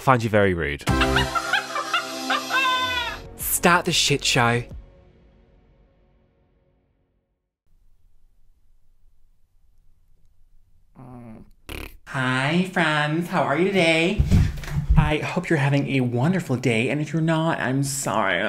find you very rude. Start the shit show. Hi friends, how are you today? I hope you're having a wonderful day, and if you're not, I'm sorry.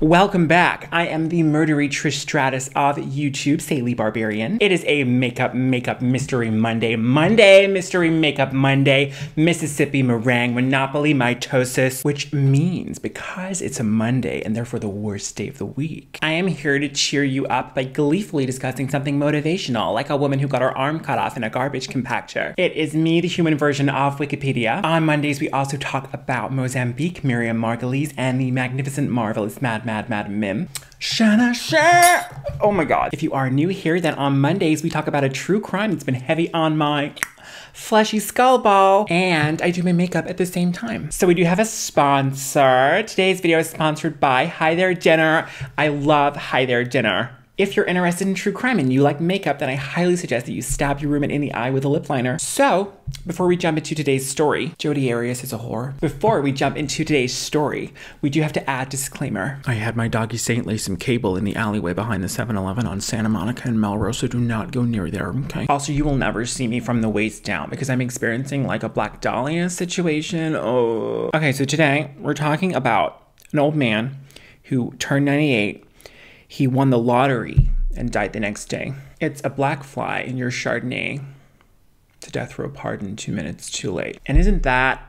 Welcome back. I am the murdery Trish Stratus of YouTube, Saley Barbarian. It is a makeup mystery Monday. Mystery makeup Monday, Mississippi meringue, Monopoly mitosis, which means because it's a Monday and therefore the worst day of the week, I am here to cheer you up by gleefully discussing something motivational, like a woman who got her arm cut off in a garbage compactor. It is me, the human version of Wikipedia. On Mondays, we also talk about Mozambique, Miriam Margolyes, and the magnificent, marvelous, mad Mim. Shanna Share! Oh my god. If you are new here, then on Mondays, we talk about a true crime that's been heavy on my fleshy skull ball, and I do my makeup at the same time. So we do have a sponsor. Today's video is sponsored by Hi There Dinner. I love Hi There Dinner. If you're interested in true crime and you like makeup, then I highly suggest that you stab your roommate in the eye with a lip liner. So, before we jump into today's story, Jodi Arias is a whore. Before we jump into today's story, we do have to add disclaimer. I had my doggy Saint lay some cable in the alleyway behind the 7-Eleven on Santa Monica and Melrose, so do not go near there, okay? Also, you will never see me from the waist down because I'm experiencing like a Black Dahlia situation. Oh. Okay, so today we're talking about an old man who turned 98. He won the lottery and died the next day. It's a black fly in your Chardonnay. To death row pardon 2 minutes too late. And isn't that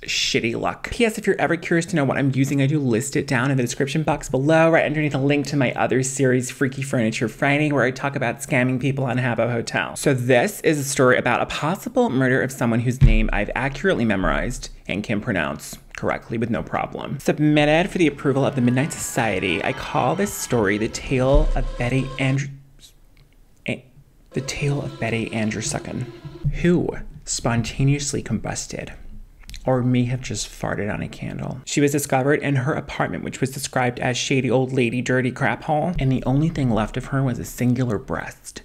shitty luck? P.S. If you're ever curious to know what I'm using, I do list it down in the description box below, right underneath a link to my other series, Freaky Furniture Friday, where I talk about scamming people on Habbo Hotel. So this is a story about a possible murder of someone whose name I've accurately memorized and can pronounce correctly with no problem. Submitted for the approval of the Midnight Society, I call this story the tale of Betty Andrewsucken, who spontaneously combusted, or may have just farted on a candle. She was discovered in her apartment, which was described as shady old lady, dirty crap hole, and the only thing left of her was a singular breast.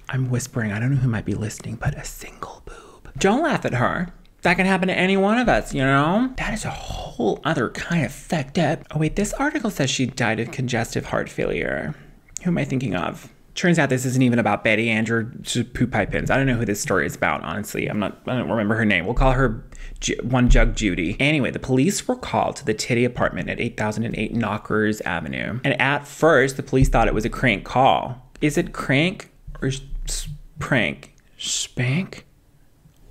I'm whispering, I don't know who might be listening, but a single boob. Don't laugh at her. That can happen to any one of us, you know? That is a whole other kind of fucked up. Oh wait, this article says she died of congestive heart failure. Who am I thinking of? Turns out this isn't even about Betty Andrew poop pipe pins. I don't know who this story is about, honestly. I don't remember her name. We'll call her One Jug Judy. Anyway, the police were called to the Titty apartment at 8008 Knockers Avenue. And at first, the police thought it was a crank call. Is it crank or prank? Spank?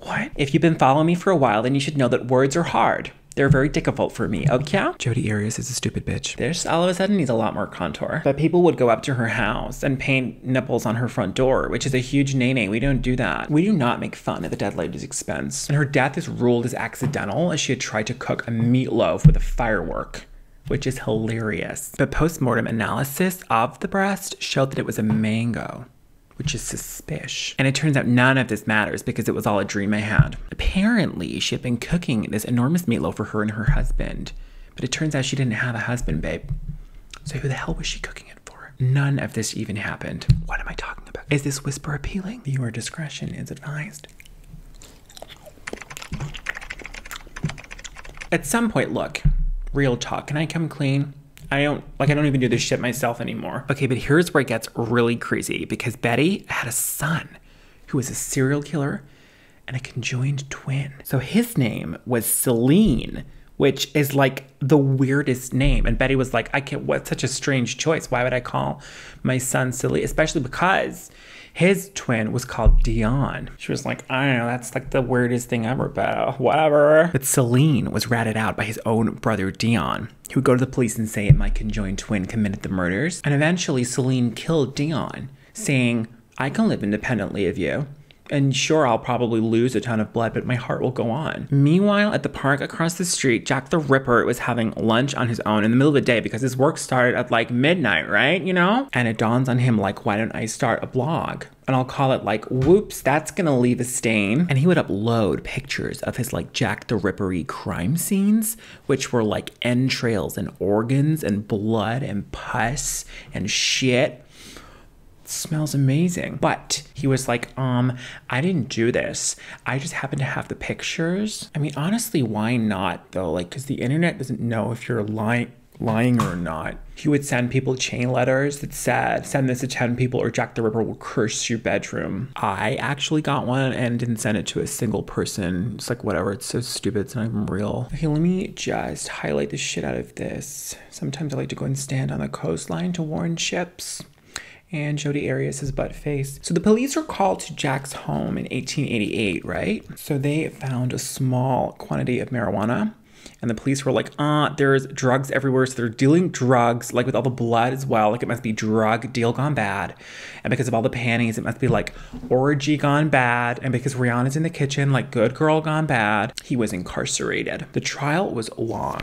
What? If you've been following me for a while, then you should know that words are hard. They're very difficult for me, okay? Jodi Arias is a stupid bitch. This all of a sudden needs a lot more contour. But people would go up to her house and paint nipples on her front door, which is a huge nay-nay. We don't do that. We do not make fun at the dead lady's expense. And her death is ruled as accidental, as she had tried to cook a meatloaf with a firework, which is hilarious. But post-mortem analysis of the breast showed that it was a mango, which is suspish. And it turns out none of this matters because it was all a dream I had. Apparently, she had been cooking this enormous meatloaf for her and her husband, but it turns out she didn't have a husband, babe. So who the hell was she cooking it for? None of this even happened. What am I talking about? Is this whisper appealing? Viewer discretion is advised. At some point, look, real talk, can I come clean? I don't even do this shit myself anymore. Okay, but here's where it gets really crazy because Betty had a son who was a serial killer and a conjoined twin. So his name was Celine, which is like the weirdest name. And Betty was like, what's such a strange choice? Why would I call my son Celine? Especially because his twin was called Dion. She was like, I don't know, that's like the weirdest thing ever, but whatever. But Celine was ratted out by his own brother Dion, who would go to the police and say my conjoined twin committed the murders. And eventually Celine killed Dion, saying, I can live independently of you. And sure, I'll probably lose a ton of blood, but my heart will go on. Meanwhile, at the park across the street, Jack the Ripper was having lunch on his own in the middle of the day because his work started at like midnight, right? You know? And it dawns on him like, why don't I start a blog? And I'll call it like, whoops, that's gonna leave a stain. And he would upload pictures of his like Jack the Ripper-y crime scenes, which were like entrails and organs and blood and pus and shit. smells amazing. But he was like, I didn't do this. I just happen to have the pictures. I mean, honestly, why not though? Like, because the internet doesn't know if you're lying or not. He would send people chain letters that said, send this to 10 people or Jack the Ripper will curse your bedroom. I actually got one and didn't send it to a single person. It's like, whatever, it's so stupid, it's not even real. Okay, let me just highlight the shit out of this. Sometimes I like to go and stand on the coastline to warn ships. And Jodi Arias' butt face. So the police were called to Jack's home in 1888, right? So they found a small quantity of marijuana. And the police were like, there's drugs everywhere. So they're dealing drugs, like with all the blood as well. Like it must be drug deal gone bad. And because of all the panties, it must be like orgy gone bad. And because Rihanna's in the kitchen, like good girl gone bad. He was incarcerated. The trial was long.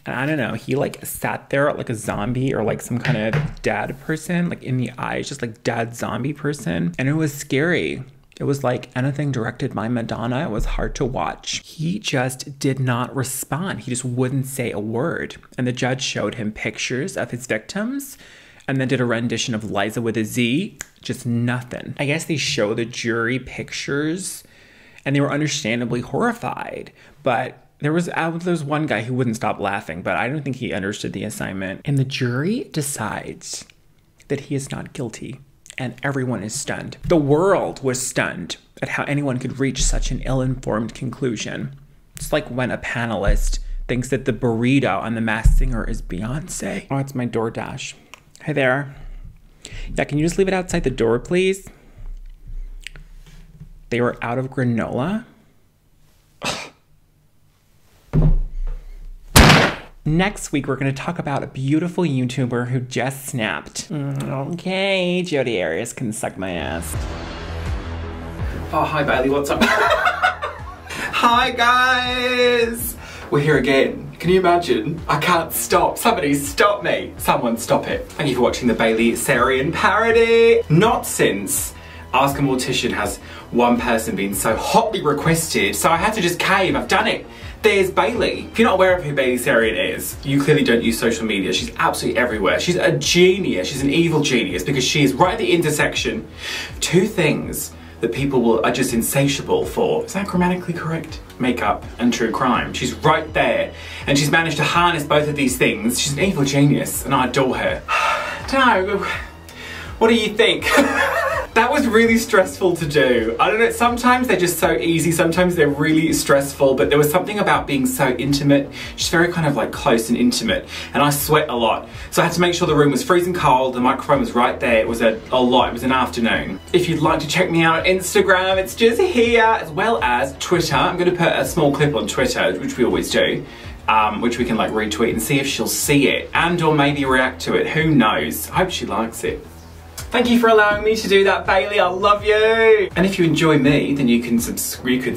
And I don't know, he like sat there like a zombie or like some kind of dead person, like in the eyes, just like dead zombie person. And it was scary. It was like anything directed by Madonna. It was hard to watch. He just did not respond. He just wouldn't say a word. And the judge showed him pictures of his victims and then did a rendition of Liza with a Z. Just nothing. I guess they show the jury pictures and they were understandably horrified. But there was one guy who wouldn't stop laughing, but I don't think he understood the assignment. And the jury decides that he is not guilty. And everyone is stunned. The world was stunned at how anyone could reach such an ill-informed conclusion. It's like when a panelist thinks that the burrito on The Masked Singer is Beyonce. Oh, it's my DoorDash. Hi there. Yeah, can you just leave it outside the door, please? They were out of granola. Ugh. Next week, we're going to talk about a beautiful YouTuber who just snapped. Okay, Jodi Arias can suck my ass. Oh, hi, Bailey, what's up? Hi, guys! We're here again. Can you imagine? I can't stop. Somebody stop me. Someone stop it. Thank you for watching the Bailey Sarian parody. Not since Ask a Mortician has one person been so hotly requested, so I had to just cave. I've done it. There's Bailey. If you're not aware of who Bailey Sarian is, you clearly don't use social media. She's absolutely everywhere. She's a genius. She's an evil genius because she is right at the intersection. Two things that people are just insatiable for. Is that grammatically correct? Makeup and true crime. She's right there. And she's managed to harness both of these things. She's an evil genius and I adore her. I don't know. What do you think? That was really stressful to do. I don't know, sometimes they're just so easy, sometimes they're really stressful, but there was something about being so intimate. She's very kind of like close and intimate, and I sweat a lot. So I had to make sure the room was freezing cold, the microphone was right there, it was a lot, it was an afternoon. If you'd like to check me out on Instagram, it's just here, as well as Twitter. I'm gonna put a small clip on Twitter, which we always do. Which we can like retweet and see if she'll see it, and or maybe react to it, who knows. I hope she likes it. Thank you for allowing me to do that, Bailey. I love you. And if you enjoy me, then you could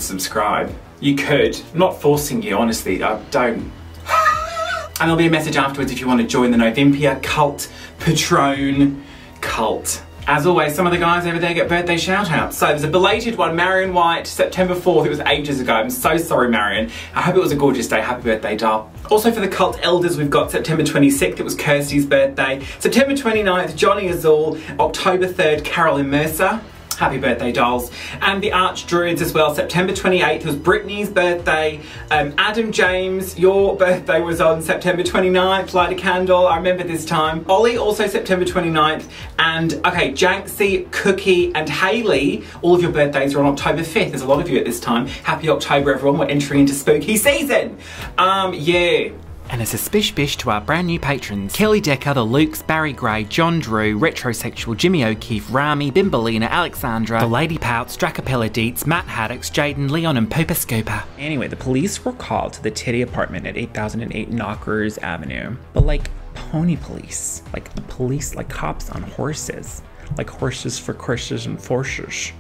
subscribe. You could. I'm not forcing you, honestly. I don't. And there'll be a message afterwards if you want to join the Novympia cult, Patron cult. As always, some of the guys over there get birthday shout-outs. So there's a belated one, Marion White, September 4th. It was ages ago. I'm so sorry, Marion. I hope it was a gorgeous day. Happy birthday, doll. Also for the cult elders, we've got September 26th. It was Kirsty's birthday. September 29th, Johnny Azul. October 3rd, Carolyn Mercer. Happy birthday, dolls. And the Arch Druids as well. September 28th was Brittany's birthday. Adam James, your birthday was on September 29th. Light a candle, I remember this time. Ollie, also September 29th. And, okay, Janksy, Cookie, and Hayley, all of your birthdays are on October 5th. There's a lot of you at this time. Happy October, everyone. We're entering into spooky season. Yeah. And a suspish bish to our brand new patrons. Kelly Decker, The Lukes, Barry Gray, John Drew, Retrosexual, Jimmy O'Keefe, Rami, Bimbalina, Alexandra, The Lady Pouts, Dracapella Deets, Matt Haddocks, Jaden, Leon and Pooper Scooper. Anyway, the police were called to the Titty apartment at 8008 Knockers Avenue. But like pony police. Like police, like cops on horses. Like horses for Christians and forces.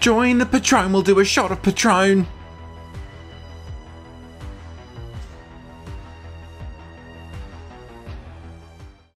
Join the Patron, we'll do a shot of Patron.